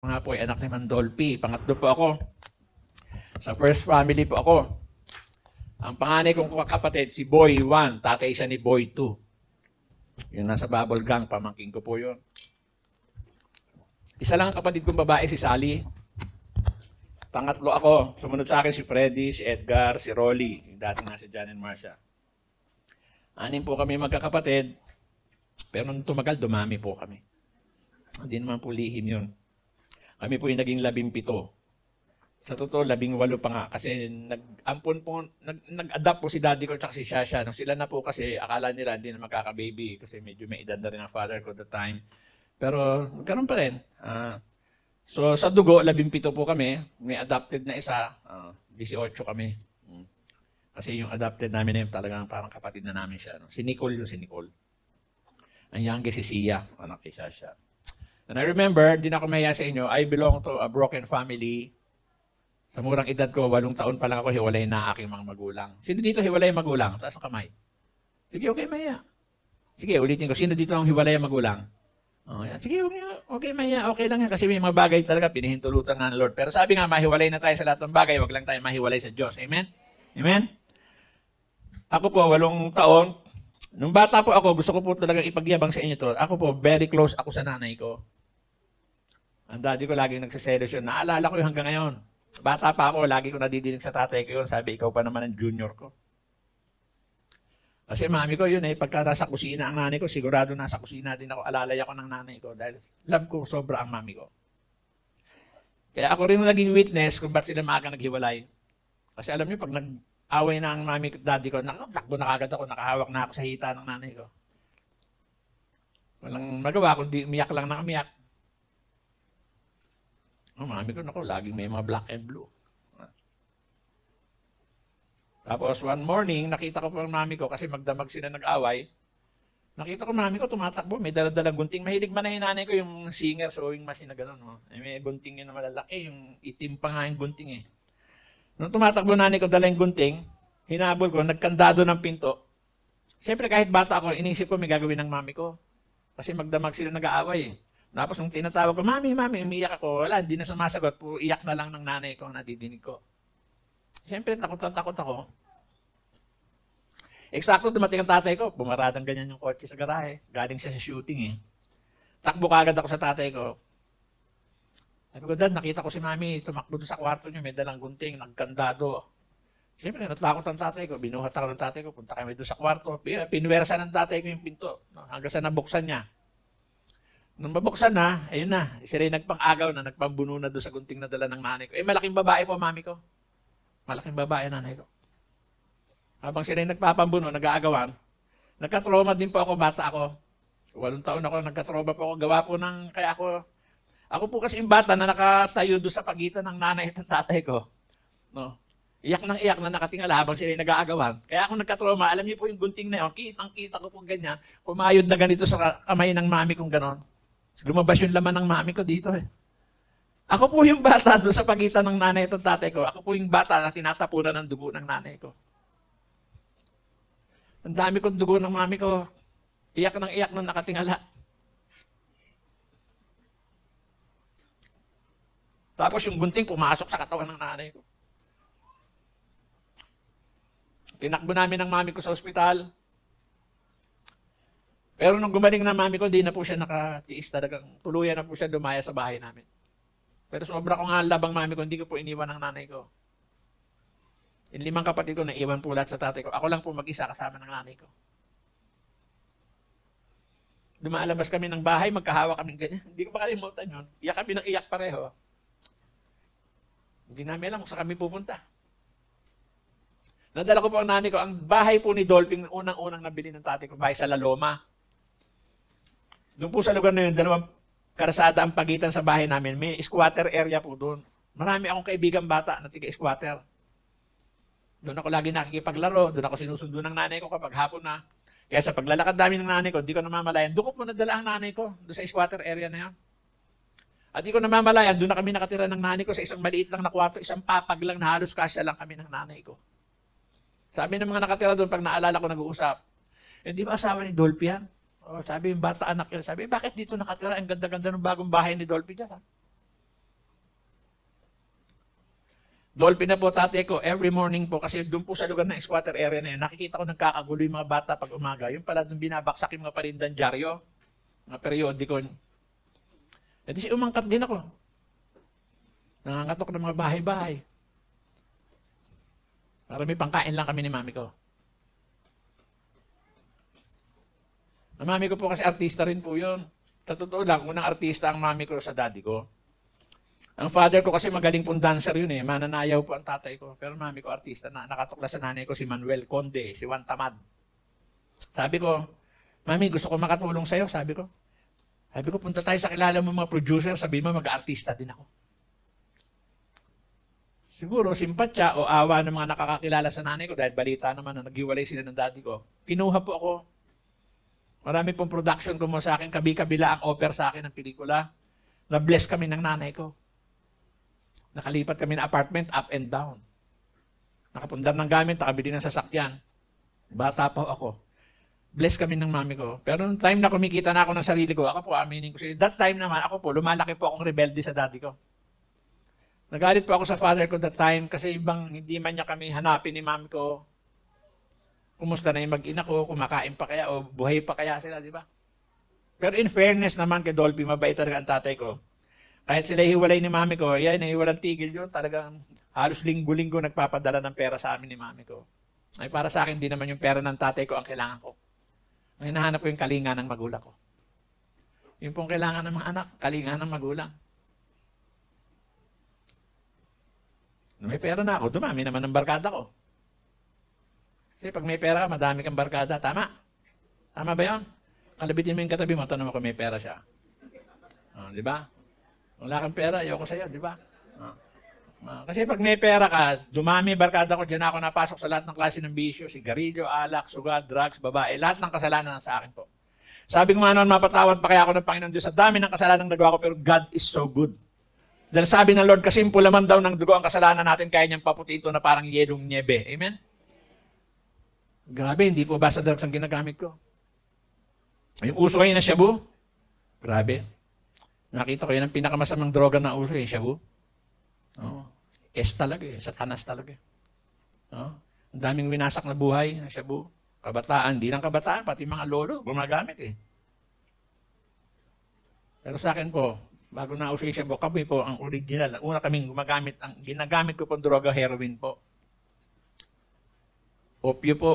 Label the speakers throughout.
Speaker 1: Nga po ay anak ni Mandolpi. Pangatlo po ako. Sa first family po ako. Ang panganay kong kapatid, si Boy 1. Tatay siya ni Boy 2. Yung nasa Bubble Gang, pamangking ko po yun. Isa lang ang kapatid kong babae, si Sally. Pangatlo ako. Sumunod sa akin si Freddy, si Edgar, si Rolly. Yung dating nga si John and Marcia. Anim po kami magkakapatid. Pero nung tumagal, dumami po kami. Hindi naman po lihim yun. Kami po yung naging 17. Sa totoo, 18 pa nga. Kasi nag-adapt po si daddy ko at si Shasha. Nung sila na po kasi, akala nila hindi na magkaka-baby. Kasi medyo may edad na rin ang father ko at the time. Pero, ganoon pa rin. So, sa dugo, 17 po kami. May adopted na isa. 18 kami. Kasi yung adopted namin na yun, talagang parang kapatid na namin siya. No? Si Nicole yung si Nicole. Ang youngest si Sia, anak kay Shasha. And I remember, di na ako mahiya sa inyo, I belong to a broken family. Sa murang edad ko, 8 taon pa lang ako, hiwalay na aking mga magulang. Sino dito hiwalay ang magulang? Taas ang kamay. Sige, okay, mahiya. Sige, ulitin ko. Sino dito ang hiwalay ang magulang? Oh, yan. Sige, okay, mahiya. Okay lang yan. Kasi may mga bagay talaga pinahintulutan ng Lord. Pero sabi nga, mahiwalay na tayo sa lahat ng bagay. Wag lang tayo mahiwalay sa Diyos. Amen? Amen? Ako po, 8 taon. Nung bata po ako, gusto ko po talagang ipagyabang sa inyo to. Ako po, very close ako sa nanay ko. Ang daddy ko laging nagsiselos yun. Naalala ko yung hanggang ngayon. Bata pa ako, lagi ko nadidinig sa tatay ko yun. Sabi, ikaw pa naman ang junior ko. Kasi mami ko yun pagka nasa kusina ang nanay ko, sigurado nasa kusina din ako. Alalay ako ng nanay ko dahil love ko sobra ang mami ko. Kaya ako rin naging witness kung ba't sila maaga naghiwalay. Kasi alam niyo, pag nag-away na ang mami at daddy ko, takbo na kagad ako, nakahawak na ako sa hita ng nanay ko. Walang magawa, kundi umiyak lang ng umiyak. Mami ko, naku, laging may mga black and blue. Tapos one morning, nakita ko po ang mami ko kasi magdamag sila nag-away. Nakita ko mami ko tumatakbo, may daladalang gunting. Mahilig man na yung nanay ko yung singer sewing machine na gano'n. No? May gunting yun na malalaki, yung itim pa nga yung gunting . Nung tumatakbo nanay ko, dala yung gunting, hinabol ko, nagkandado ng pinto. Siyempre kahit bata ako, inisip ko may gagawin ng mami ko. Kasi magdamag sila nag-aaway . Tapos nung tinatawag ko, mami, umiyak ako. Wala, hindi na sumasagot. Puro iyak na lang ng nanay ko, nadidinig ko. Siyempre, takot ako. Eksakto, dumating ang tatay ko. Bumaradang ganyan yung kotse sa garahe. Galing siya sa shooting . Takbo kagad ako sa tatay ko. Sabi ko, Dad, nakita ko si mami. Tumakbo doon sa kwarto niyo. May dalang gunting, nagkandado. Siyempre, natakot ang tatay ko. Binuhat ako ng tatay ko. Punta kami doon sa kwarto. Pinwersa ng tatay ko yung pinto. Hanggang sa nabuksan niya. Nung mabuksan na, ayun na, sila yung nagpang-agaw na, nagpambuno na doon sa gunting na dala ng nanay ko. Malaking babae po, mami ko. Malaking babae, nanay ko. Habang sila yung nagpapambuno, nag-aagawan, nagka-trauma din po ako, bata ako. 8 taon ako, nagka-trauma po ako, gawa po ng, kaya ako po kasi yung bata na nakatayo doon sa pagitan ng nanay at ng tatay ko. No? Iyak na nakatingala habang sila yung nag-aagawan. Kaya ako nagka-trauma, alam niyo po yung gunting na yun, kitang-kita ko po ganyan, pumayod na ganito sa kamay ng mami kong ganon. Lumabas yung laman ng mami ko dito . Ako po yung bata doon sa pagitan ng nanay at tatay ko. Ako po yung bata na tinatapunan ng dugo ng nanay ko. Ang dami kong dugo ng mami ko. Iyak nang nakatingala. Tapos yung gunting pumasok sa katawan ng nanay ko. Tinakbo namin ng mami ko sa ospital. Pero nung gumaling na mami ko, di na po siya nakatiis talagang. Tuluyan na po siya dumaya sa bahay namin. Pero sobra ko nga labang mami ko, hindi ko po iniwan ng nanay ko. Yung 5 kapatid ko, naiwan po lahat sa tatay ko. Ako lang po mag-isa kasama ng nanay ko. Dumalabas kami ng bahay, magkahawa kami ganyan. Hindi ko pa kalimutan yun. Iyak kami ng iyak pareho. Hindi namin alam kung saan kami pupunta. Nadala ko po ang nanay ko. Ang bahay po ni Dolphin, unang-unang nabili ng tatay ko, bahay sa La Loma. Doon po sa lugar na yun, 2 karasada ang pagitan sa bahay namin. May squatter area po doon. Marami akong kaibigan bata na tiga-squatter. Doon ako lagi nakikipaglaro. Doon ako sinusundo ng nanay ko kapag hapon na. Kaya sa paglalakad namin ng nanay ko, di ko namamalayan. Doon ko po nadala ang nanay ko. Doon sa squatter area na yan. At di ko namamalayan, doon na kami nakatira ng nanay ko sa isang maliit lang na kwarto. Isang papag lang na halos kasya lang kami ng nanay ko. Sabi ng mga nakatira doon, pag naalala ko nag-uusap, hindi ba asawa ni Dolphy yan? O, sabi yung bata anak yun, sabi, bakit dito nakatira? Ang ganda-ganda ng bagong bahay ni Dolphy dyan. Dolphin na po tatay ko, every morning po, kasi doon po sa lugar ng squatter area na yun, nakikita ko nagkakagulo yung mga bata pag umaga. Yung pala doon binabaksak yung mga parindan dyaryo, mga periodiko. E di umangkat din ako. Nangangatok ng mga bahay-bahay. Para may pangkain lang kami ni mami ko. Ang mami ko po kasi artista rin po yun. Sa totoo lang, unang artista ang mami ko sa daddy ko. Ang father ko kasi magaling pong dancer yun eh. Mananayaw po ang tatay ko. Pero mami ko artista na. Nakatuklas sa nanay ko si Manuel Conde, si Juan Tamad. Sabi ko, mami, gusto ko makatulong sa'yo. Sabi ko, punta tayo sa kilala mo mga producer. Sabi mo, mag-artista din ako. Siguro, simpatya o awa ng mga nakakakilala sa nanay ko dahil balita naman na naghiwalay sila ng daddy ko. Kinuha po ako. Marami pong production ko mo sa akin. Kabi-kabila ang offer sa akin ng pelikula. Na-bless kami ng nanay ko. Nakalipat kami ng apartment, up and down. Nakapundar ng gamit, nakabili ng sasakyan. Bata pa ako. Bless kami ng mami ko. Pero nung time na kumikita na ako ng sarili ko, ako po, aminin ko siya. That time naman, ako po, lumalaki po akong rebelde sa daddy ko. Nagalit po ako sa father ko that time kasi ibang hindi man niya kami hanapin ni mami ko. Kumusta na yung mag-ina ko, kumakain pa kaya o buhay pa kaya sila, di ba? Pero in fairness naman kay Dolphy, mabait talaga ang tatay ko. Kahit sila hiwalay ni mami ko, yan, walang tigil yun. Talagang halos linggo-linggo nagpapadala ng pera sa amin ni mami ko. Ay para sa akin, di naman yung pera ng tatay ko ang kailangan ko. Ang hinahanap ko yung kalinga ng magulang ko. Yung pong kailangan ng mga anak, kalinga ng magulang. May pera na ako, dumami naman ng barkada ko. Kasi pag may pera ka, madami kang barkada. Tama? Tama ba yun? Kalabitin mo yung katabi mo, tanong mo kung may pera siya. Di ba? Wala kang pera, ayoko sa'yo, di ba? Kasi pag may pera ka, dumami barkada ko, dyan ako napasok sa lahat ng klase ng bisyo, sigarilyo, alak, sugat, drugs, babae, lahat ng kasalanan sa akin po. Sabi ko nga noon, mapatawad pa kaya ako ng Panginoon Diyos. Sa dami ng kasalanan ng nagawa ko, pero God is so good. Dahil sabi ng Lord, kasimple naman daw ng dugo ang kasalanan natin, kaya niyang paputi ito na parang yelong niebe. Amen? Grabe, hindi po ba sa drugs ang ginagamit ko? Yung uso kayo na shabu? Grabe. Nakita ko yan ang pinakamasamang droga na uso, shabu. Talaga eh. Satanas talaga eh. Ang daming winasak na buhay, shabu. Kabataan, di lang kabataan, pati mga lolo, gumagamit eh. Pero sa akin po, bago na uso yung shabu, kami po, ang original, una kaming gumagamit, ang ginagamit ko po droga, heroin po. Opyo po.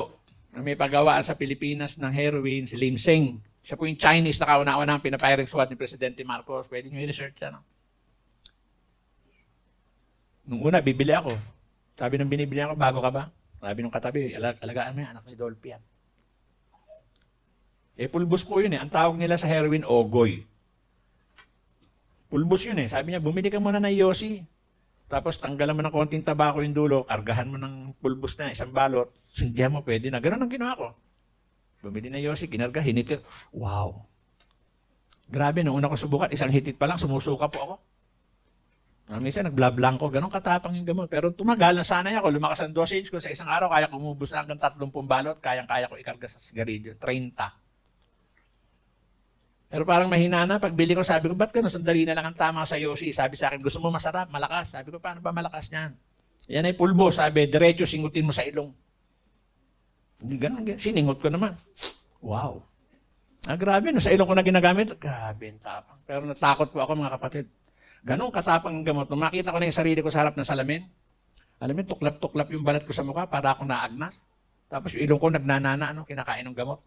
Speaker 1: May paggawaan sa Pilipinas ng heroin, si Lim Seng. Siya po yung Chinese na kauna-una ang pinapiring squad ni Presidente Marcos. Pwede nyo i-research yan. Nung una, bibili ako. Sabi nung binibili ako, bago ka ba? Sabi nung katabi, alagaan mo yan, anak ni Dolphy yan. Pulbos po yun eh. Ang tawag nila sa heroin, ogoy. Pulbos yun eh. Sabi niya, bumili ka muna ng Yossi. Tapos tanggalan mo ng konting tabako yung dulo, kargahan mo ng pulbos na isang balot, sindihan mo, pwede na. Ganun ang ginawa ko. Bumili na Yossi, kinarga, hinitit. Wow. Grabe, nung una ko subukan, isang hitit pa lang, sumusuka po ako. Minsan, nagblablanko, ganun katapang yung gamot. Pero tumagal, nasanay ako, lumakas ang dosage ko. Sa isang araw, kaya ko umubos na hanggang 30 balot, kayang-kaya ko ikarga sa sigarilyo, 30. Pero parang mahina na. Pagbili ko, sabi ko, ba't gano'n? Sandali na lang ang tama sa Yossi. Sabi sa akin, gusto mo masarap, malakas. Sabi ko, paano ba malakas niyan? Yan ay pulbo. Sabi, diretso singutin mo sa ilong. Hindi ganun. Siningot ko naman. Wow. Grabe. No, sa ilong ko na ginagamit. Grabe, tapang. Pero natakot po ako, mga kapatid. Ganun katapang ang gamot. Nung makita ko na yung sarili ko sa harap ng salamin, alam mo, tuklap-tuklap yung balat ko sa mukha para akong naagnas. Tapos yung ilong ko nagnanana, kinakain ng gamot.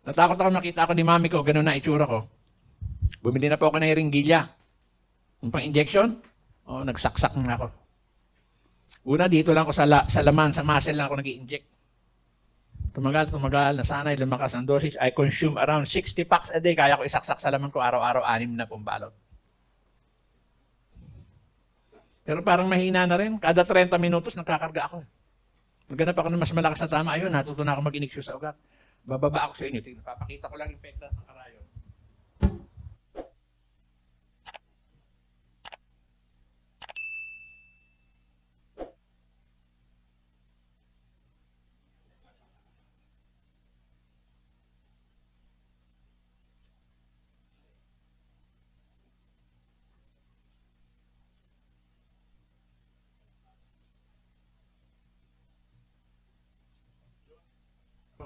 Speaker 1: Natakot ako, makita ako ni mami ko, gano'n na itsura ko. Bumili na po ako ng ringgilya. Yung pang-injection, nagsaksak na ako. Una, dito lang ako sa laman, sa muscle lang ako nag-i-inject. Tumagal, nasanay, lumakas ang dosage. I consume around 60 packs a day. Kaya ko isaksak sa laman ko araw-araw, 6 na pong balot. Pero parang mahina na rin. Kada 30 minutos, nagkakarga ako. Maghanap ako ng mas malakas na tama. Ayun, natuto na ako mag-iniksyo sa ugat. Bababa ako sa inyo. Papakita ko lang yung peklat ng karayo.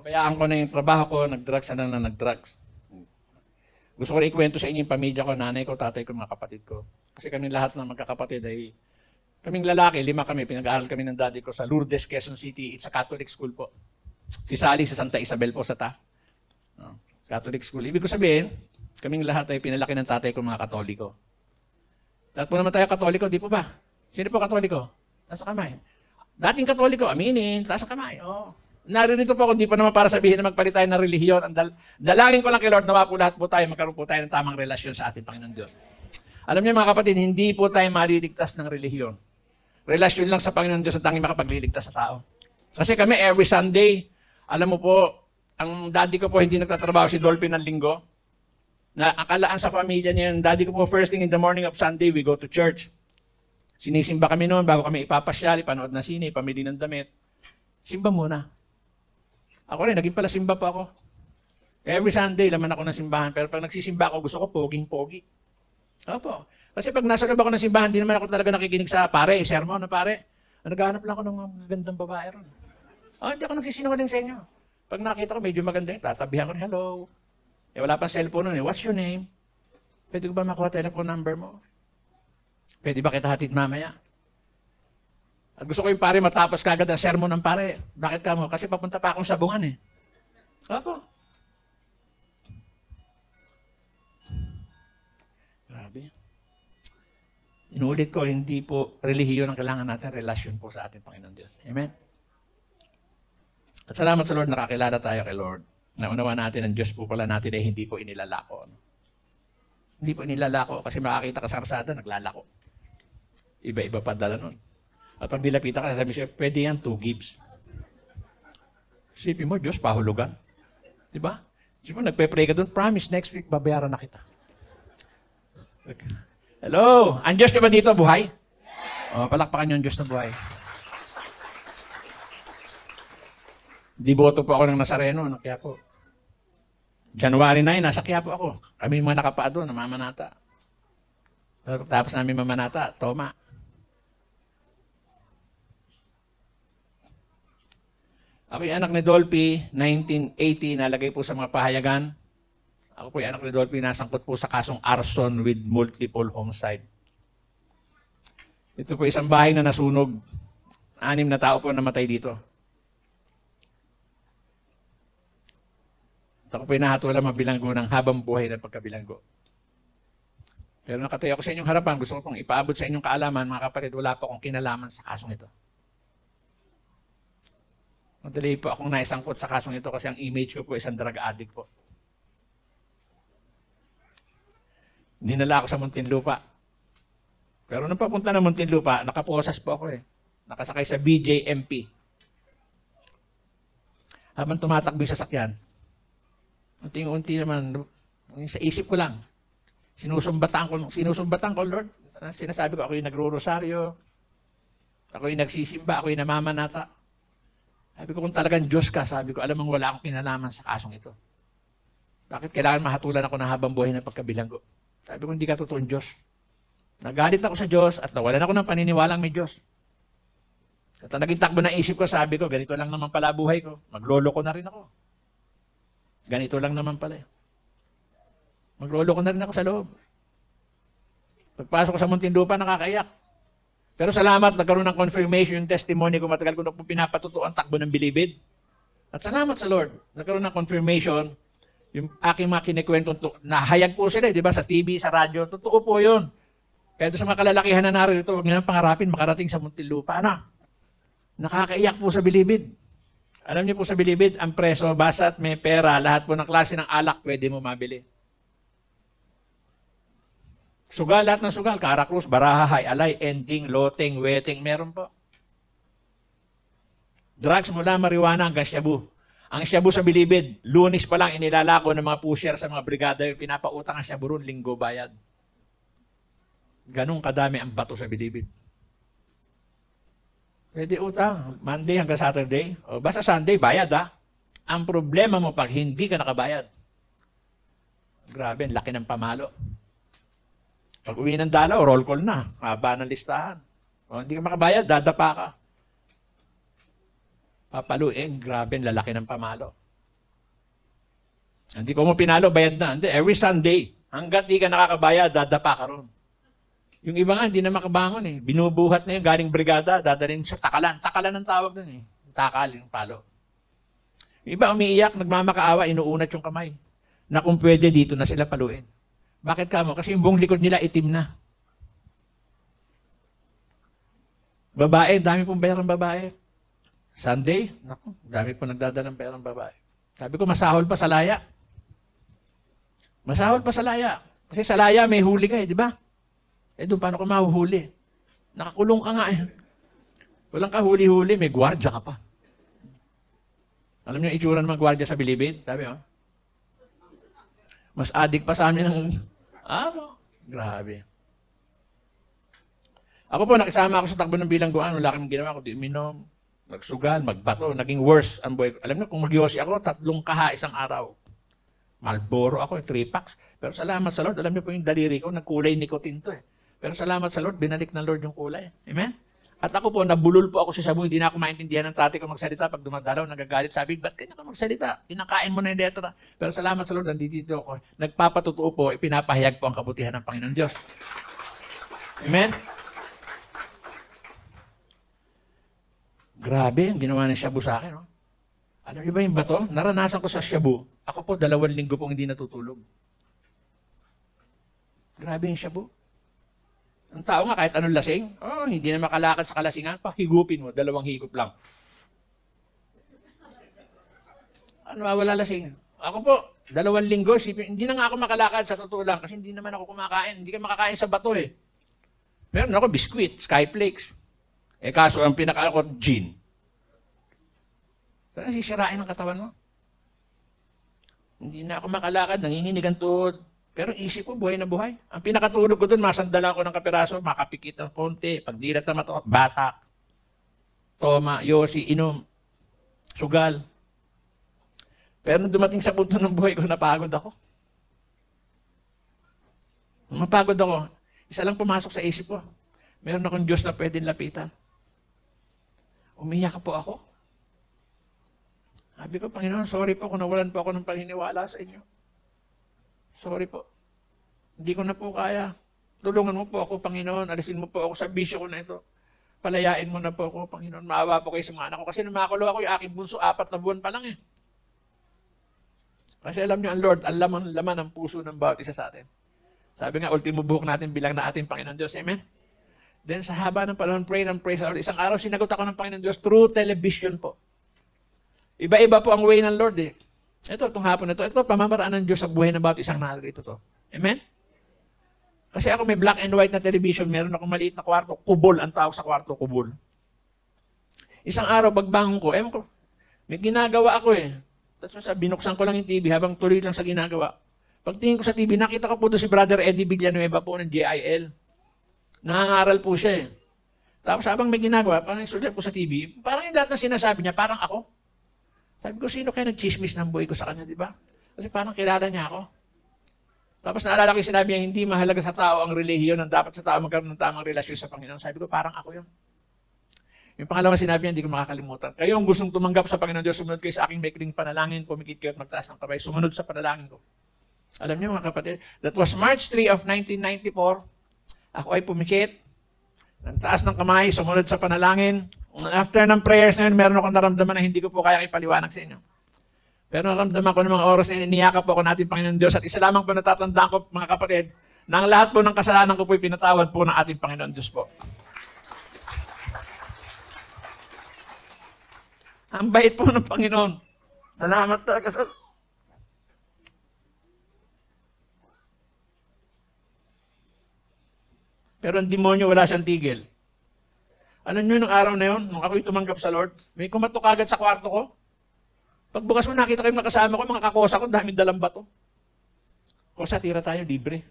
Speaker 1: Pabayaan ko na yung trabaho ko, nag-drugs na nag-drugs. Gusto ko rin ikwento sa inyo yung pamilya ko, nanay ko, tatay ko, mga kapatid ko. Kasi kami lahat ng magkakapatid ay, kaming lalaki, 5 kami, pinag-aaral kami ng daddy ko sa Lourdes, Quezon City. It's a Catholic school po. Si Sally sa Santa Isabel po sa Catholic school. Ibig ko sabihin, kaming lahat ay pinalaki ng tatay ko mga Katoliko. Lahat po naman tayo Katoliko, di po ba? Sino po Katoliko? Taas ang kamay. Dating Katoliko, aminin, taas ang kamay. Oh. Naririto po ako, hindi pa naman para sabihin na magpalit tayo ng relihiyon. Dalangin ko lang kay Lord, nawa po lahat po tayo, magkaroon po tayo ng tamang relasyon sa ating Panginoon Diyos. Alam niyo mga kapatid, hindi po tayo maliligtas ng relihiyon. Relasyon lang sa Panginoon Diyos ang tanging makapagliligtas sa tao. Kasi kami every Sunday, alam mo po, ang daddy ko po hindi nagtatrabaho si Dolphy ng linggo. Na akalaan sa pamilya niya, yung daddy ko po first thing in the morning of Sunday, we go to church. Sinisimba kami noon bago kami ipapasyal, ipanood na sine, pamili ng damit. Simba muna. Ako rin, naging pala simba pa ako. Every Sunday, laman ako ng simbahan. Pero pag nagsisimba ako, gusto ko poging-pogi. Opo. Kasi pag nasa loob ako ng simbahan, hindi naman ako talaga nakikinig sa pare, sermon na pare. Naghahanap lang ako ng mga magandang babae ron. Hindi ako nagsisinungaling sa inyo. Pag nakita ko medyo maganda yun, tatabihan ko rin, hello. Wala pang cellphone nun. What's your name? Pwede ko ba makuha telephone number mo? Pwede ba kita hatid mamaya? At gusto ko yung pare matapos kagad ang sermon ng pare. Bakit ka mo? Kasi papunta pa akong sabungan eh. Opo. Grabe. Inuulit ko, hindi po relihiyon ang kailangan natin, relasyon po sa ating Panginoon Diyos. Amen? At salamat sa Lord, nakakilala tayo kay Lord. Naunawa natin ang Diyos po pala natin ay hindi po inilalako. Hindi po inilalako kasi makakita ka sa karsada, naglalako. Iba-iba pa dala nun. At pag dilapitan ka, sabi siya, pwede yan 2 gives. Isipin mo, Diyos, pahulugan. Diba? Isipin mo, nagpe-pray ka doon, promise, next week, babayaran na kita. Hello? Ang Diyos ba dito, buhay? Palakpakan yung Diyos na buhay. Diboto po ako ng Nazareno, ng Quiapo. January 9, nasa Quiapo ako. Kami mga nakapaa doon, namamanata. Tapos namin mamanata, Toma. Ako yung anak ni Dolphy, 1980, nalagay po sa mga pahayagan. Ako po yung anak ni Dolphy, nasangkot po sa kasong arson with multiple homicide. Ito po isang bahay na nasunog. 6 na tao po namatay dito. At ako po yung nahatulang mabilanggo ng habang buhay ng pagkabilanggo. Pero nakatayo ako sa inyong harapan, gusto ko pong ipaabot sa inyong kaalaman, mga kapatid, wala po akong kinalaman sa kasong ito. Madali po akong naisangkot sa kasong ito kasi ang image ko po isang drug addict po. Dinala ako sa Muntinlupa. Pero nung papunta ng Muntinlupa, nakaposas po ako eh. Nakasakay sa BJMP. Habang tumatakbo yung sasakyan, unti-unti naman, sa isip ko lang, sinusumbatan ko, Lord. Sinasabi ko, ako yung nagro-rosaryo, ako yung nagsisimba, ako yung namamanata. Sabi ko, kung talagang Diyos ka, sabi ko, alam mong wala akong kinalaman sa kasong ito. Bakit kailangan mahatulan ako ng habang buhay ng pagkabilanggo? Sabi ko, hindi ka totoong Diyos. Nagalit ako sa Diyos at nawalan ako ng paniniwalang may Diyos. At ang naging takbo ng isip ko, sabi ko, ganito lang naman pala buhay ko. Maglolo ko na rin ako. Ganito lang naman pala. Maglolo ko na rin ako sa loob. Pagpasok ko sa Muntinlupa, nakakaiyak. Pero salamat, nagkaroon ng confirmation yung testimony ko. Matagal ko na po pinapatuto ang takbo ng bilibid. At salamat sa Lord, nagkaroon ng confirmation yung aking mga kinikwento. Nahayag po sila, di ba? Sa TV, sa radyo. Totoo po yun. Kaya sa mga kalalakihan na narito, huwag nilang pangarapin, makarating sa Muntinlupa. Ano? Nakakaiyak po sa bilibid. Alam niyo po sa bilibid, ang preso, basta't may pera, lahat po ng klase ng alak, pwede mo mabili. Sugal, lahat ng sugal. Karakrus, Baraha, Alay, Ending, Loteng, Weteng, meron po. Drugs mula marijuana hanggang shabu. Ang shabu sa bilibid, Lunes pa lang inilalako ng mga pusher sa mga brigada yung pinapautang ang shabu ron, linggo bayad. Ganun kadami ang bato sa bilibid. Pwede utang, Monday hanggang Saturday. O basta Sunday, bayad ha. Ang problema mo pag hindi ka nakabayad. Grabe, laki ng pamalo. Pag uwi ng dalaw, roll call na. Haba ng listahan. O hindi ka makabayad, dadapa ka. Papaluin, grabe, lalaki ng pamalo. Hindi ko mo pinalo, bayad na. Hindi, every Sunday, hanggat di ka nakakabayad, dadapa ka ron. Yung iba nga, hindi na makabangon eh. Binubuhat na yung galing brigada, dadalhin sa takalan. Takalan ang tawag dun eh. Takal, yung palo. Yung iba umiiyak, nagmamakaawa, inuunat yung kamay. Na kung pwede, dito na sila paluin. Bakit ka mo? Kasi yung buong likod nila itim na. Babae, dami pong perang babae. Sunday, naku, dami po nagdadalang perang babae. Sabi ko, masahol pa sa laya. Masahol pa sa laya. Kasi sa laya may huli ka eh, di ba? Eh doon, paano ka mahuhuli? Nakakulong ka nga eh. Walang kahuli-huli, may gwardya ka pa. Alam niyo yung itsura ng mga gwardya sa Bilibid? Sabi mo? Mas adik pa sa amin ng... grabe. Ako po, nakisama ako sa takbo ng bilangguan. Wala kaming ginawa, kundi uminom, magsugal, magbato. Naging worse ang buhay ko. Alam niyo, kung magyosi ako, 3 kaha isang araw. Malboro ako, 3 packs. Pero salamat sa Lord, alam niyo po yung daliri ko, nagkulay nicotine to eh. Pero salamat sa Lord, binalik ng Lord yung kulay. Amen? At ako po, nabulol po ako sa shabu, hindi na ako maintindihan ng tatay ko magsalita. Pag dumadalaw, nagagalit, sabi, ba't kanya ka magsalita? Pinakain mo na yung letra. Pero salamat sa Lord, nandito ako. Nagpapatotoo po, ipinapahayag po ang kabutihan ng Panginoon Diyos. Amen? Grabe, ang ginawa ng shabu sa akin. No? Alam niyo ba yung bato? Naranasan ko sa shabu. Ako po, 2 linggo pong hindi natutulog. Grabe yung shabu. Ang tao nga, kahit anong lasing, hindi na makalakad sa kalasingan, higupin mo, 2 higop lang. Ano, wala lasing. Ako po, 2 linggo, hindi na nga ako makalakad sa totoo lang, kasi hindi naman ako kumakain. Hindi ka makakain sa bato eh. Meron ako biskuit, skyflakes. Eh kaso, ang pinakain ko, gin. Kaya sisirain ang katawan mo. Hindi na ako makalakad, nanginginig ang tuhod. Pero isip ko, buhay na buhay. Ang pinakatulog ko doon, masandala ko ng kapiraso, makapikit ng konti, pagdilat na mato, batak, toma, yosi, inom, sugal. Pero nung dumating sa punto ng buhay ko, napagod ako. Mapagod ako. Isa lang pumasok sa isip ko. Meron akong Diyos na pwedeng lapitan. Umiyak po ako. Sabi ko, Panginoon, sorry po kung nawalan po ako ng paniniwala sa inyo. Sorry po. Hindi ko na po kaya. Tulungan mo po ako, Panginoon. Alisin mo po ako sa bisyo ko na ito. Palayain mo na po ako, Panginoon. Maawa po kayo sa mga anak ko. Kasi nung makakulo ako, yung aking bunso, 4 na buwan pa lang eh. Kasi alam niyo, ang Lord, ang laman ng puso ng bawat isa sa atin. Sabi nga, ultimo buhok natin bilang na ating Panginoon Diyos. Amen? Then sa haba ng panahon, pray and praise. Isang araw, sinagot ako ng Panginoon Diyos through television po. Iba-iba po ang way ng Lord eh. Itong hapon na ito, pamamaraan ng Diyos sa buhay ng bawat isang narito to. Amen? Kasi ako may black and white na television, meron akong maliit na kwarto, kubol ang tawag sa kwarto, kubol. Isang araw, pagbangon ko, ewan ko, may ginagawa ako eh. Tapos binuksan ko lang yung TV habang tuloy lang sa ginagawa. Pagtingin ko sa TV, nakita ko po doon si Brother Eddie Villanueva po ng JIL. Nangangaral po siya eh. Tapos habang may ginagawa, parang isulat po sa TV, parang yung lahat na sinasabi niya, parang ako. Sabi ko, sino kaya nag-chismis ng buhay ko sa kanya, di ba? Kasi parang kilala niya ako. Tapos naalala ko yung sinabi niya, hindi mahalaga sa tao ang relihiyon, ang dapat sa tao magkaroon ng tamang relasyon sa Panginoon. Sabi ko, parang ako yun. Yung pangalawang sinabi niya, hindi ko makakalimutan. Kayong gustong tumanggap sa Panginoon Diyos, sumunod kayo sa aking maikling panalangin, pumikit kayo at magtaas ng kamay, sumunod sa panalangin ko. Alam niyo mga kapatid, that was March 3 of 1994. Ako ay pumikit, nagtaas ng kamay, sumunod sa panalangin. After ng prayers na yun, meron akong naramdaman na hindi ko po kaya ipaliwanag sa inyo. Pero naramdaman ko ng mga oras na iniyakap po ako natin Panginoon Diyos. At isa lamang po natatandaan ko, mga kapatid, na ang lahat po ng kasalanan ko po pinatawad po ng ating Panginoon Diyos po. Ang bait po ng Panginoon. Salamat talaga sa... Pero ang demonyo, wala siyang tigil. Alam niyo, nung araw na yun, nung ako'y tumanggap sa Lord, may kumatok agad sa kwarto ko. Pagbukas mo, nakita ko yung mga kasama ko, mga kakosa ko, daming dalang bato. Kosa, tira tayo, libre.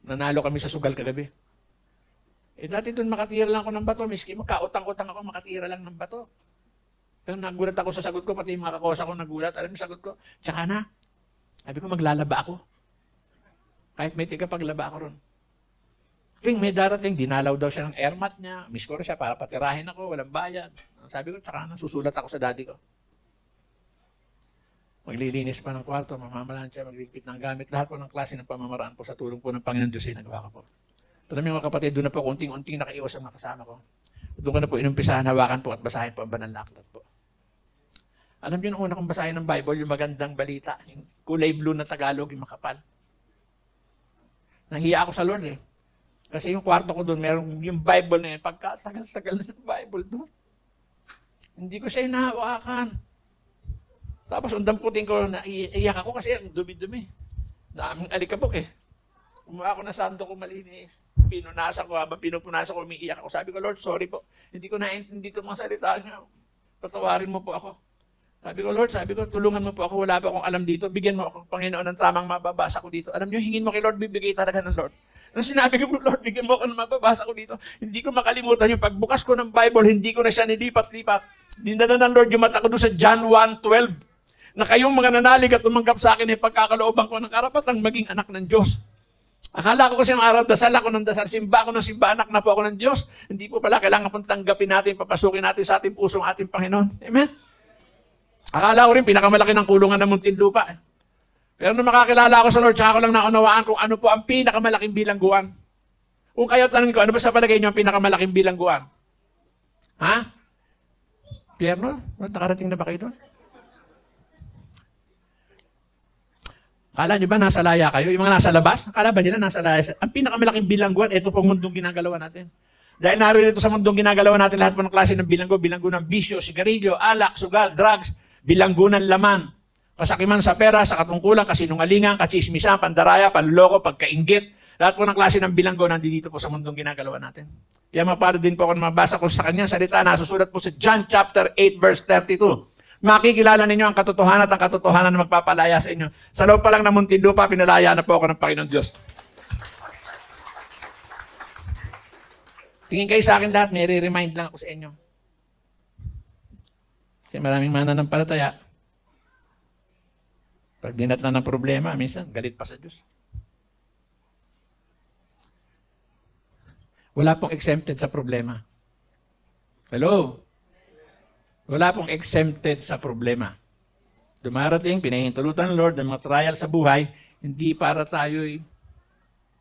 Speaker 1: Nanalo kami sa sugal kagabi. Eh, dati doon makatira lang ako ng bato, miski magkautang-utang ako, makatira lang ng bato. Pero nagulat ako sa sagot ko, pati yung mga kakosa ko nagulat. Alam mo sagot ko, tsaka na, sabi ko, maglalaba ako. Kahit may tigapaglaba ako ron. Tuwing may darating, dinalaw daw siya ng airmat niya, miskoro siya para patirahin ako, walang bayad. Sabi ko, tsaka na, susulat ako sa daddy ko. Maglilinis pa ng kwarto, mamamalansya, magligpit ng gamit, lahat po ng klase ng pamamaraan po sa tulong po ng Panginoon Diyos ay nagawa ko po. Alam niyo mga kapatid, doon na po unting-unting nakaiwas ang nakasama ko. Doon ko na po inumpisahan, hawakan po at basahin po ang banal na aklat po. Alam niyo, nung una kong basahin ng Bible, yung magandang balita, yung kulay blue na Tagalog, yung makapal. Nahiya ako sa Lord eh. Kasi yung kwarto ko doon, meron yung Bible na yun, pagkatagal-tagal na yung Bible doon. Hindi ko siya hinahawakan. Tapos undamputin ko, naiiyak ako kasi ang dumi-dumi. Daming alikabok eh. Kumuha ako ng santo ko malinis. Pinunasan ko, habang pinupunasan ko, umiiyak ako. Sabi ko, Lord, sorry po. Hindi ko naintindi itong mga salita niyo. Patawarin mo po ako. Sabi ko, Lord, tulungan mo po ako. Wala pa akong alam dito. Bigyan mo ako, Panginoon, ng tamang mababasa ko dito. Alam niyo, hingin mo kay Lord, bibigay talaga ng Lord. Nung sinabi ko, Lord, bigyan mo ako ng mababasa ko dito, hindi ko makalimutan yung pagbukas ko ng Bible, hindi ko na siya nilipat-lipat. Dinala ng Lord yung mata ko doon sa John 1:12, na kayong mga nanalig at tumanggap sa akin ay pagkakalooban ko ng karapatang maging anak ng Diyos. Akala ko kasi yung araw, dasal ako ng dasal, simba ako ng simba, anak na po ako ng Diyos. Hindi po pala, kailangan pong tanggapin natin, papasukin natin sa ating pusong ating Panginoon. Amen? Akala ko rin, pinakamalaki ng kulungan ng Muntinlupa. Pero nung makakilala ako sa Lord, tsaka ko lang naunawaan kung ano po ang pinakamalaking bilangguan. Kung kayo tanongin ko, ano ba sa palagay niyo ang pinakamalaking bilangguan? Ha? Pierno? Nakarating na ba kayo doon? Akala nyo ba nasa laya kayo? Yung mga nasa labas? Akala ba nila nasa laya? Ang pinakamalaking bilangguan, ito pong mundong ginagalawa natin. Dahil narito sa mundong ginagalawa natin lahat po ng klase ng bilanggo ng bisyo, sigarilyo, alak, sugal, drugs, bilanggo ng laman, kasakiman sa pera, sa katungkulan, kasinungalingan, kachismisan, pandaraya, panloko, pagkainggit. Lahat po ng klase ng bilanggo nandito po sa mundong ginagalawa natin. Kaya mapara din po ako na mabasa ko sa kanyang salita, nasusulat po sa John chapter 8 verse 32. Makikilala ninyo ang katotohanan at ang katotohanan na magpapalaya sa inyo. Sa loob pa lang ng Muntinlupa, pinalaya na po ako ng Panginoon Diyos. Tingin kayo sa akin lahat, may re-remind lang ako sa inyo. Kasi maraming mananampalataya. Pag dinatnan ng problema, minsan, galit pa sa Diyos. Wala pong exempted sa problema. Hello? Wala pong exempted sa problema. Dumarating, pinahintulutan ng Lord ng mga trial sa buhay, hindi para tayo'y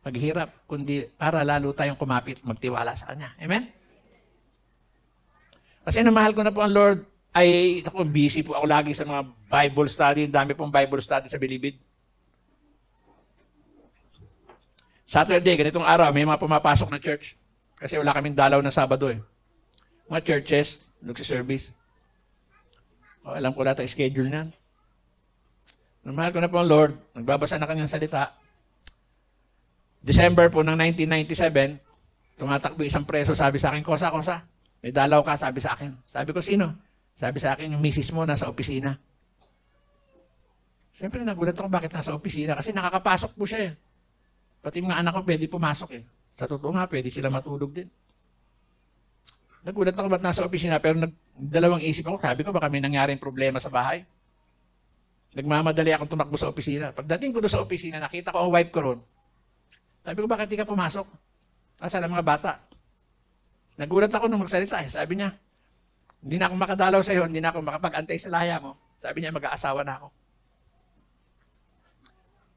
Speaker 1: maghirap, kundi para lalo tayong kumapit, magtiwala sa Kanya. Amen? Kasi namahal ko na po ang Lord, ay ako busy po ako lagi sa mga Bible study. Dami pong Bible study sa Bilibid. Saturday, ganitong araw, may mga pumapasok na church. Kasi wala kaming dalaw na Sabado eh. Mga churches, nagsiservice. O, alam ko lahat ang schedule niyan. Namahal ko na po ang Lord, nagbabasa na kanyang salita. December po ng 1997, tumatakbo isang preso, sabi sa akin, Kosa, may dalaw ka, sabi sa akin. Sabi ko, sino? Sabi sa akin, yung misis mo nasa opisina. Siyempre, nagulat ako bakit nasa opisina. Kasi nakakapasok po siya eh. Pati mga anak ko pwede pumasok eh. Sa totoo nga, pwede sila matulog din. Nagulat ako ba't nasa opisina, pero dalawang isip ako. Sabi ko, baka may nangyaring problema sa bahay. Nagmamadali akong tumakbo sa opisina. Pagdating ko doon sa opisina, nakita ko ang wife ko ron. Sabi ko, bakit di ka pumasok? Asa ng mga bata? Nagulat ako nung magsalita eh. Sabi niya, hindi na ako makadalaw sa iyo, hindi na ako makapag-antay sa laya mo. Sabi niya, mag-aasawa na ako.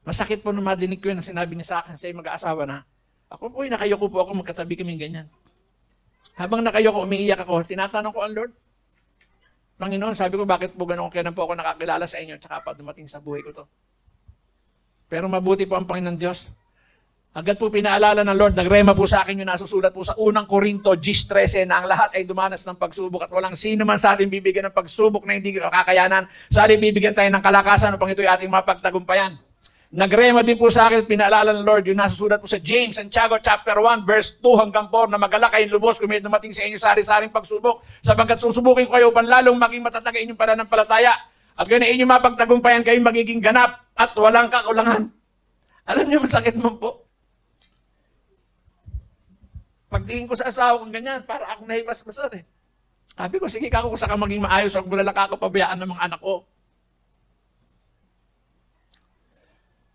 Speaker 1: Masakit po nung madinig ko yun ang sinabi niya sa akin, sa'yo mag-aasawa na. Ako po, nakayoko po ako, magkatabi kaming ganyan. Habang nakayoko, umiiyak ako, tinatanong ko ang Lord. Panginoon, sabi ko, bakit po ganun kaya po ako nakakilala sa inyo, tsaka pa dumating sa buhay ko to. Pero mabuti po ang Panginoon Diyos. Agad po pinaalala ng Lord, nagrema po sa akin yung nasusulat po sa unang Korinto 10:13 na ang lahat ay dumanas ng pagsubok at walang sino man sa atin bibigyan ng pagsubok na hindi kakayanan. Sa atin bibigyan tayo ng kalakasan upang ito'y ating mapagtagumpayan. Nagrema din po sa akin at pinaalala ng Lord yung nasusulat po sa James, Santiago chapter 1 verse 2 hanggang 4 na magalak kayong lubos kung may dumating sa inyo sari-saring pagsubok sapagkat susubukin ko kayo upang lalong maging matatag inyong pananampalataya at ganoon inyong mapagtagumpayan kayong magiging ganap at walang kakulangan. Alam niyo, masakit mo po. Pagtingin ko sa asawa kong ganyan, para akong nahibas-basan eh. Sabi ko, sige kako, saka maging maayos, huwag mo na lang ako pabayaan ng mga anak ko.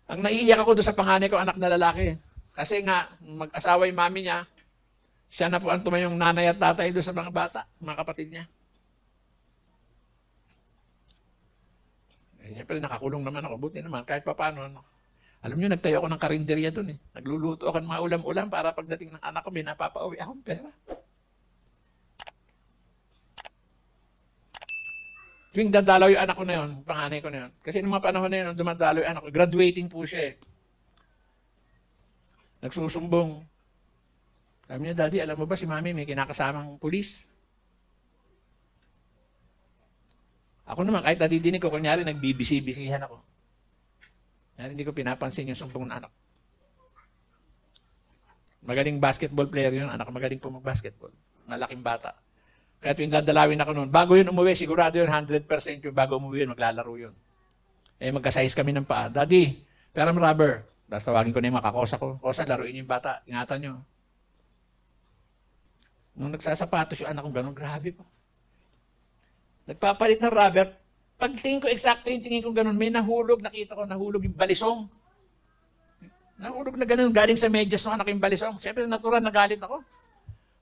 Speaker 1: Ang naiiyak ako doon sa panganay ko, anak na lalaki. Kasi nga, mag-asawa yung mami niya, siya na po ang tumayong nanay at tatay doon sa mga bata, mga kapatid niya. Siyempre, nakakulong naman ako. Buti naman, kahit pa paano. Alam niyo, nagtayo ako ng karinderya doon eh. Nagluluto ako ng mga ulam-ulam para pagdating ng anak ko, may napapauwi akong pera. Tuwing dadalaw yung anak ko na yun, panganay ko na yun. Kasi nung mga panahon na yun, dumadalaw yung anak ko, graduating po siya eh. Nagsusumbong. Sabi niya, Daddy, alam mo ba si Mami may kinakasamang pulis? Ako naman, kahit nadidinig ko, kunyari nagbibisi-bisihan ako. Kaya hindi ko pinapansin yung sumbong na anak. Magaling basketball player yun, anak ko magaling po mag-basketball. Malaking bata. Kaya tuwing dadalawin ako noon, bago yun umuwi, sigurado yun, 100% yung bago umuwi yun, maglalaro yun. Eh, magka-size kami ng paa. Daddy, pera mo rubber. Tapos tawagin ko na yung makakosa ko. Kosa, laruin yung bata. Ingatan nyo. Nung nagsasapatos yung anak ko gano'n, grabe po. Nagpapalit ng rubber. Pagtingin ko, eksakto yung tingin ko gano'n, may nahulog, nakita ko, nahulog yung balisong. Nahulog na gano'n, galing sa medyas ng anak yung balisong. Siyempre, natural, nagalit ako.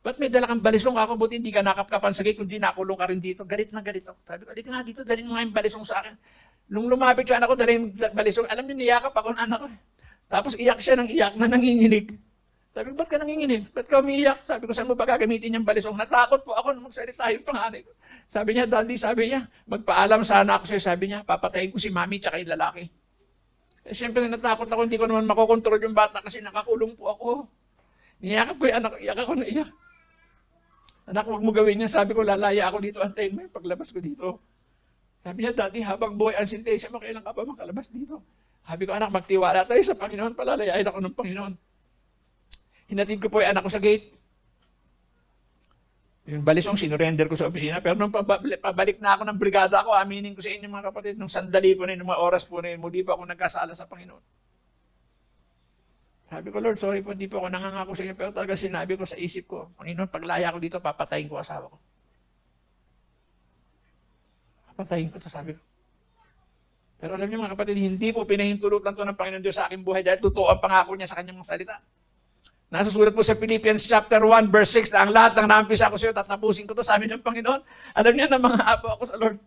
Speaker 1: Ba't may dala kang balisong? Ako, buti hindi ka nakapkapan sa gate, kundi nakulong ka rin dito. Galit na galit ako. Sabi ko, alika nga dito, dalhin mo nga yung balisong sa akin. Nung lumapit yung anak ko, dalhin yung balisong. Alam niyo, niyakap ako ng anak ko. Tapos iyak siya ng iyak na nanginginig. Sabi ko, ba't ka nanginginig? Ba't ka umiiyak? Sabi ko, saan mo ba gagamitin yung balisong? Natakot po ako nung magsalita yung panganay ko. Sabi niya, Daddy, sabi niya, magpaalam sana ako sa'yo. Sabi niya, papatayin ko si Mami tsaka yung lalaki. Eh, siyempre, natakot ako, hindi ko naman makokontrol yung bata kasi nakakulong po ako. Niyakap ko yung anak, iyak ako na iyak. Anak, huwag mo gawin niya. Sabi ko, lalaya ako dito, antayin mo yung paglabas ko dito. Sabi niya, Daddy, habang buhay ang sentensya mo, kailan ka ba makalabas dito? Sabi ko, anak, magtiwala tayo sa Panginoon, palalayain ako ng Panginoon. Hinatid ko po yung anak ko sa gate. Yung balisong, sinurrender ko sa opisina, pero nung pabalik na ako ng brigada ako, aminin ko sa inyo mga kapatid, nung sandali po na yun, nung mga oras po na yun, muli pa ako nagkasala sa Panginoon. Sabi ko, Lord, sorry po, hindi po ako nangangako sa inyo, pero talaga sinabi ko sa isip ko, Panginoon, paglaya ko dito, papatayin ko asawa ko. Papatayin ko ito, sabi ko. Pero alam niyo mga kapatid, hindi po pinahintulutan to ng Panginoon Diyos sa aking buhay dahil totoo ang pangako niya sa kanyang mga salita. Nasusulat po sa Philippians chapter 1, verse 6, na ang lahat ng naampisa ko sa iyo, tatapusin ko to, sabi ng Panginoon. Alam niya na mga apo ako sa Lord.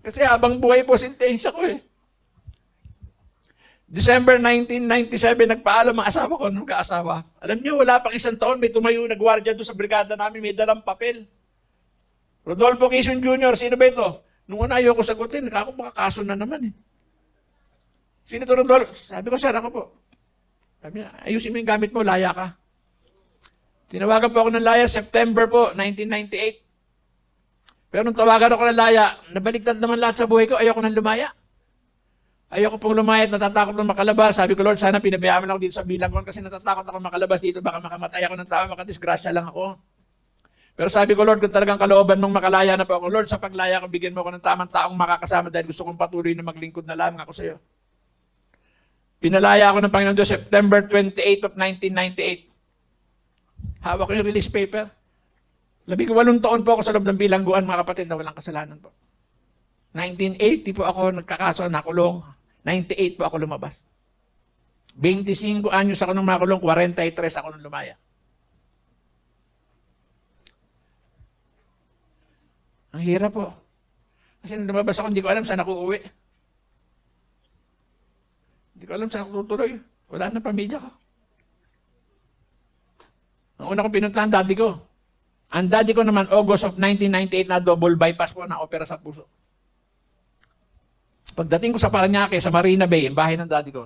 Speaker 1: Kasi habang buhay po, sintensya ko eh. December 1997, nagpaalam ang asawa ko nung kaasawa. Alam niyo, wala pang isang taon, may tumayo na gwardiya doon sa brigada namin, may dalang papel. Rodolfo Quezon Jr., sino ba ito? Nung una ayoko sagutin, ako makakaso na naman eh. Sino ito, Rodolfo? Sabi ko, sir, ako po. Sabi niya, ayusin mo yung gamit mo, laya ka. Tinawagan po ako ng laya, September po, 1998. Pero nung tawagan ako ng laya, nabaligtad naman lahat sa buhay ko, ayoko nang lumaya. Ayoko pong lumayat, natatakot na makalabas. Sabi ko, Lord, sana pinabayaan mo lang dito sa bilanggon kasi natatakot ako makalabas dito, baka makamatay ako ng tao, makadisgrasya lang ako. Pero sabi ko, Lord, kung talagang kalooban mong makalaya na po ako, Lord, sa paglaya ko, bigyan mo ako ng tamang taong makakasama dahil gusto kong patuloy na maglingkod na lamang ako sa iyo. Pinalaya ako ng Panginoon Diyos September 28 of 1998. Hawak ko yung release paper. 18 taon po ako sa loob ng bilangguan, mga kapatid, na walang kasalanan po. 1980 po ako nagkakaso, nakulong. 98 po ako lumabas. 25 anyos ako nung makulong, 43 ako nung lumaya. Ang hirap po. Kasi nung lumabas ako, hindi ko alam saan ako uuwi. Hindi ko alam saan ako tutuloy. Wala na pamilya ko. Ang una kong pinuntahan, daddy ko. Ang daddy ko naman, August of 1998 na double bypass po na opera sa puso. Pagdating ko sa Parañaque, sa Marina Bay, ang bahay ng daddy ko,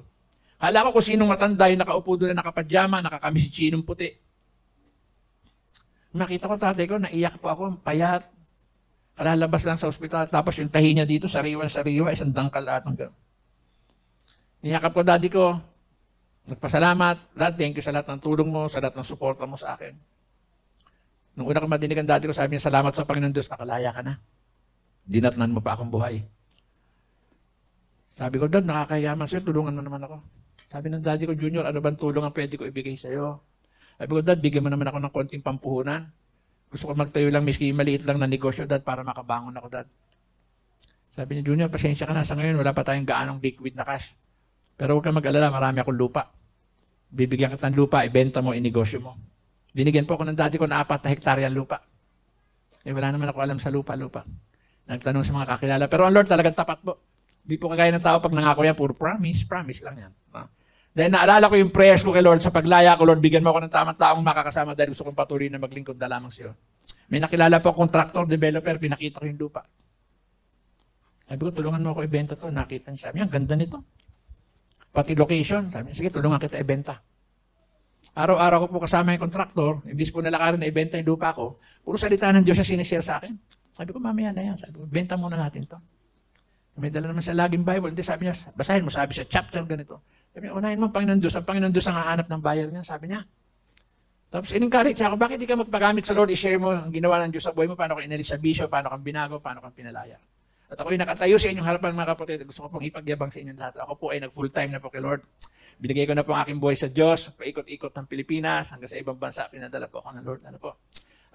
Speaker 1: hala ko kung sinong matanda yung nakaupo doon na nakapadyama, nakakamisinong puti. Makita ko tatay ko, naiyak po ako, payat. Kalalabas lang sa ospital, tapos yung tahi niya dito, sariwa-sariwa, isang dangkal at hanggang. Niyakap ko daddy ko, nagpasalamat, Dad, thank you sa lahat ng tulong mo, sa lahat ng suporta mo sa akin. Nung una ko madinig ang daddy ko, sabi niya, salamat sa Panginoon Diyos, nakalaya ka na. Dinatnan mo pa akong buhay. Sabi ko, Dad, nakakayaman sa'yo, tulungan mo naman ako. Sabi ng daddy ko, Junior, ano bang tulong ang pwede ko ibigay sa'yo? Sabi ko, Dad, bigyan mo naman ako ng konting pampuhunan. Gusto ko magtayo lang, miski maliit lang na negosyo, Dad, para makabangon ako, Dad. Sabi niya, Junior, pasensya ka na sa ngayon, wala pa tayong gaanong liquid na cash. Pero huwag kang mag-alala, marami akong lupa. Bibigyan kita ng lupa, ibenta mo, inegosyo mo. Binigyan po ako ng daddy ko na 4 na hektaryang lupa. Eh, wala naman ako alam sa lupa. Nagtanong sa mga kakilala. Pero ang Lord talagang tapat po. Di po kagaya ng tao pag nangako yan, puro promise lang yan. Dahil naalala ko yung prayers ko kay Lord sa paglaya ko, Lord, bigyan mo ako ng tamang taong makakasama dahil gusto kong patuloy na maglingkod na lamang sa iyo. May nakilala po contractor, developer, pinakita ko yung lupa. Sabi ko, tulungan mo ako ibenta to. Nakita niya. Sabi niya, ganda nito. Pati location. Sabi niya, sige, tulungan kita ibenta. Araw-araw ko po kasama yung contractor, imbis po nalakarin na ibenta yung lupa ko, puro salita ng Diyos na sinishare sa akin. Sabi ko, mamaya na yan. Sabi ko, benta muna natin to. May dala naman sa laging Bible. Hindi, sabi niya, basahin mo, sabi siya, chapter ganito. Sabi niya, unahin mo ang Panginoon Diyos. Ang Panginoon Diyos ang hahanap ng buyer niya, sabi niya. Tapos in-encourage siya ako, bakit di ka magpagamit sa Lord, i-share mo ang ginawa ng Diyos sa buhay mo, paano ka inalis sa bisyo, paano kang binago, paano kang pinalaya. At ako yung nakatayo sa inyong harapan mga kapatid, gusto ko pong ipagyabang sa inyong lahat. Ako po ay nag-full-time na po kay Lord. Binigay ko na po ang aking buhay sa Diyos, paikot-ikot ng Pilipinas, hanggang sa ibang bansa, pinadala po ako ng Lord. Ano po?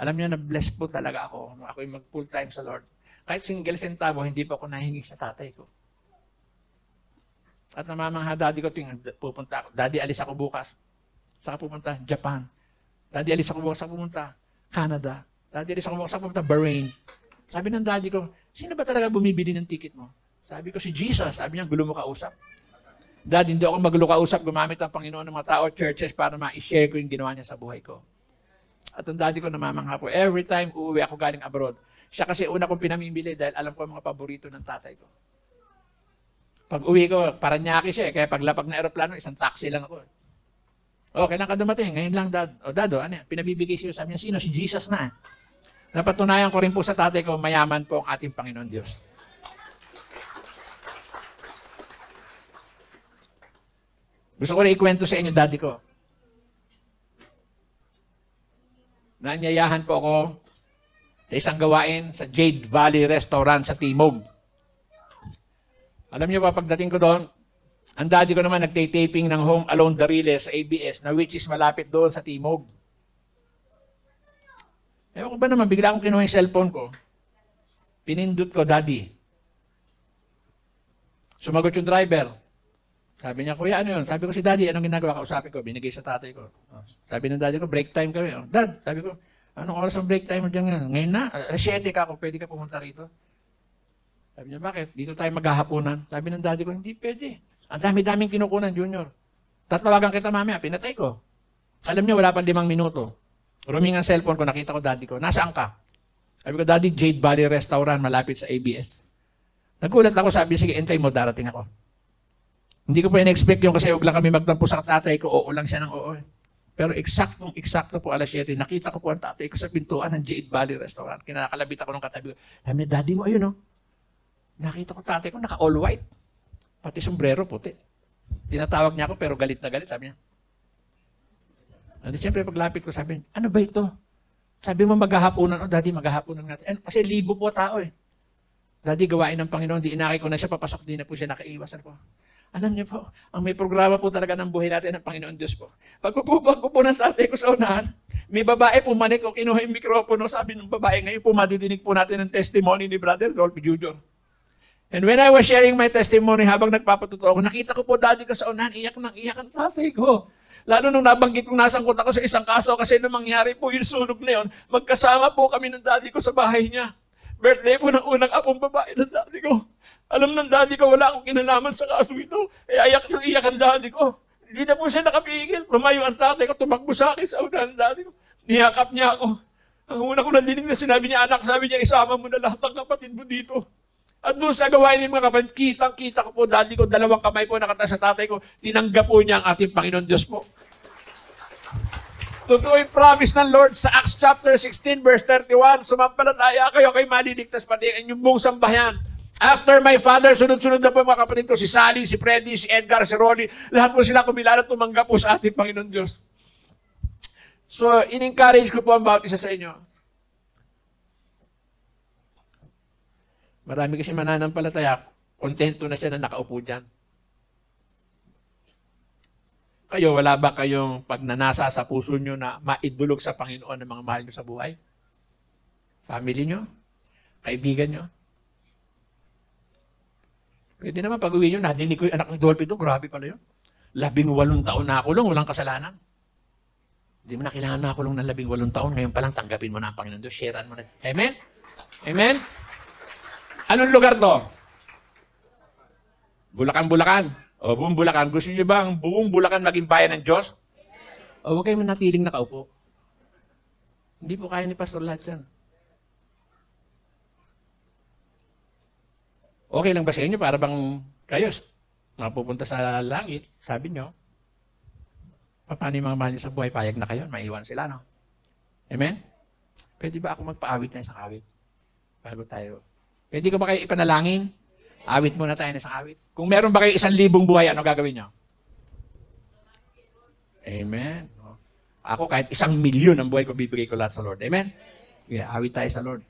Speaker 1: Alam niyo na blessed po talaga ako. Ako yung mag-full-time sa Lord. Kahit single centavo, hindi po ako nahingi sa tatay ko. At namamangha, daddy ko, pupunta ako. Daddy, alis ako bukas. Saka pupunta, Japan. Daddy, alis ako bukas. Saka pupunta, Canada. Daddy, alis ako bukas. Saka pupunta, Bahrain. Sabi ng daddy ko, sino ba talaga bumibili ng ticket mo? Sabi ko, si Jesus. Sabi niya, gulo mo kausap. Dad, hindi ako magulo kausap. Gumamit ang Panginoon ng mga tao, churches, para ma-share ko yung ginawa niya sa buhay ko. At ang daddy ko namamangha po, every time uuwi ako galing abroad, siya kasi una kong pinamimili dahil alam ko ang mga paborito ng tatay ko. Pag uwi ko, Paranaque siya. Kaya paglapag na aeroplano, isang taxi lang ako. O, kailan ka dumating? Ngayon lang, Dad. O, Dad, ano yan? Pinabibigay siya. Sabi niya, sino? Si Jesus na. Napatunayan ko rin po sa tatay ko, mayaman po ang ating Panginoon Diyos. Gusto ko na ikwento sa inyo, Daddy ko. Nanyayahan po ako sa isang gawain sa Jade Valley Restaurant sa Timog. Alam niyo ba, pagdating ko doon, ang daddy ko naman nagtay-taping ng Home Alone Dariles sa ABS, na which is malapit doon sa Timog. Ewan ko ba naman, bigla akong kinuha yung cellphone ko. Pinindot ko, Daddy. Sumagot yung driver. Sabi niya, Kuya, ano yun? Sabi ko, si Daddy, anong ginagawa? Kausapin ko, binigay sa tatay ko. Sabi ng daddy ko, break time kami. Dad, sabi ko, anong oras ang break time mo dyan? Ngayon na, 7 ka ako, pwede ka pumunta rito. Sabi niya, bakit? Dito tayo maghahapunan. Sabi ng daddy ko, hindi pwede. Ang dami-daming kinukunan, Junior. Tatawagan kita mamaya, pinatay ko. Alam niya, wala pa 5 minuto. Ruming ang cellphone ko, nakita ko daddy ko. Nasaan ka? Sabi ko, Daddy, Jade Valley Restaurant, malapit sa ABS. Nagulat ako, sabi, sige, entay mo, darating ako. Hindi ko pa in-expect yung kasi huwag lang kami magtampo sa tatay ko, oo lang siya ng oo. Pero eksakto po alas 7, nakita ko po ang tatay ko sa pintuan ng Jade Valley Restaurant. Kinakalabit ako ng katabi ko. Sabi niya, Daddy mo, ayun no? Nakita ko tatay ko, naka all white. Pati sombrero, puti. Tinatawag niya ako, pero galit na galit, sabi niya. At siyempre, paglapit ko, sabi niya, ano ba ito? Sabi mo maghahaponan, oh Daddy, maghahaponan natin. Kasi libo po tao eh. Daddy, gawain ng Panginoon, di inakay ko na siya, papasok din na po siya, nakaiwasan po. Alam niyo po, ang may programa po talaga ng buhay natin ng Panginoon Diyos po. Pagpupupag ko po ng tatay ko sa unahan, may babae pumanik ko, kinuha yung mikropono, sabi ng babae, ngayon po madidinig po natin ang testimony ni Brother Dolphy Jr. And when I was sharing my testimony habang nagpapatuto ako, nakita ko po daddy ko sa unahan, iyak ang tatay ko. Lalo nung nabanggit kong nasangkot ako sa isang kaso kasi nung mangyari po yung sunog na yun, magkasama po kami ng daddy ko sa bahay niya. Birthday po ng unang apong babae ng daddy ko. Alam ng daddy ko, wala akong kinalaman sa kaso ito. Kaya iyak ang daddy ko. Hindi na po siya nakapigil. Lumayo ang tatay ko, tumakbo sa akin sa unahan ng daddy ko. Niyakap niya ako. Ang una ko nadinig na sinabi niya, anak, sabi niya, isama mo na lahat ng kapatid mo dito. At doon sa gawain ng mga kapatid, kitang-kita ko po, daddy ko, 2 kamay po nakataas sa tatay ko, tinanggap po niya ang ating Panginoon Diyos po. Totoo yung promise ng Lord sa Acts chapter 16, verse 31, sumampalataya kayo, kayo maliligtas pati ang inyong buong sambahayan. After my father, sunod-sunod na po mga kapatid ko, si Sally, si Freddy, si Edgar, si Ronnie, lahat po sila kumilala, tumanggap po sa ating Panginoon Diyos. So, in-encourage ko po ang bawat isa sa inyo. Marami kasi mananampalataya, kontento na siya na nakaupo dyan. Kayo, wala ba kayong pagnanasa sa puso nyo na maidulog sa Panginoon ng mga mahal nyo sa buhay? Family nyo? Kaibigan nyo? Pwede naman pag-uwi nyo, nadinig ko yung anak ng Dolphy ito, grabe pala yun. 18 taon na kulong, walang kasalanan. Hindi mo na kailangan nakakulong ng 18 taon, ngayon pa lang tanggapin mo na ang Panginoon Diyos, sharean mo na. Amen? Amen? Anong lugar to? Bulacan. O, buong Bulacan. Gusto niyo ba ang buong Bulacan maging bayan ng Diyos? O, huwag kayo manatiling nakaupo. Hindi po kaya ni Pastor lahat yan. Okay lang ba sa inyo para bang kayo mapupunta sa langit? Sabi nyo, paano yung mga mahal nyo sa buhay? Payag na kayo, maiwan sila, no? Amen? Pwede ba ako magpaawit na isang awit? Bago tayo. Pwede ko ba kayo ipanalangin? Awit muna tayo na isang awit. Kung meron ba kayo 1,000 buhay, ano gagawin nyo? Amen. Ako kahit 1,000,000 ang buhay ko, bibigay ko lahat sa Lord. Amen? Yeah, awit tayo sa Lord.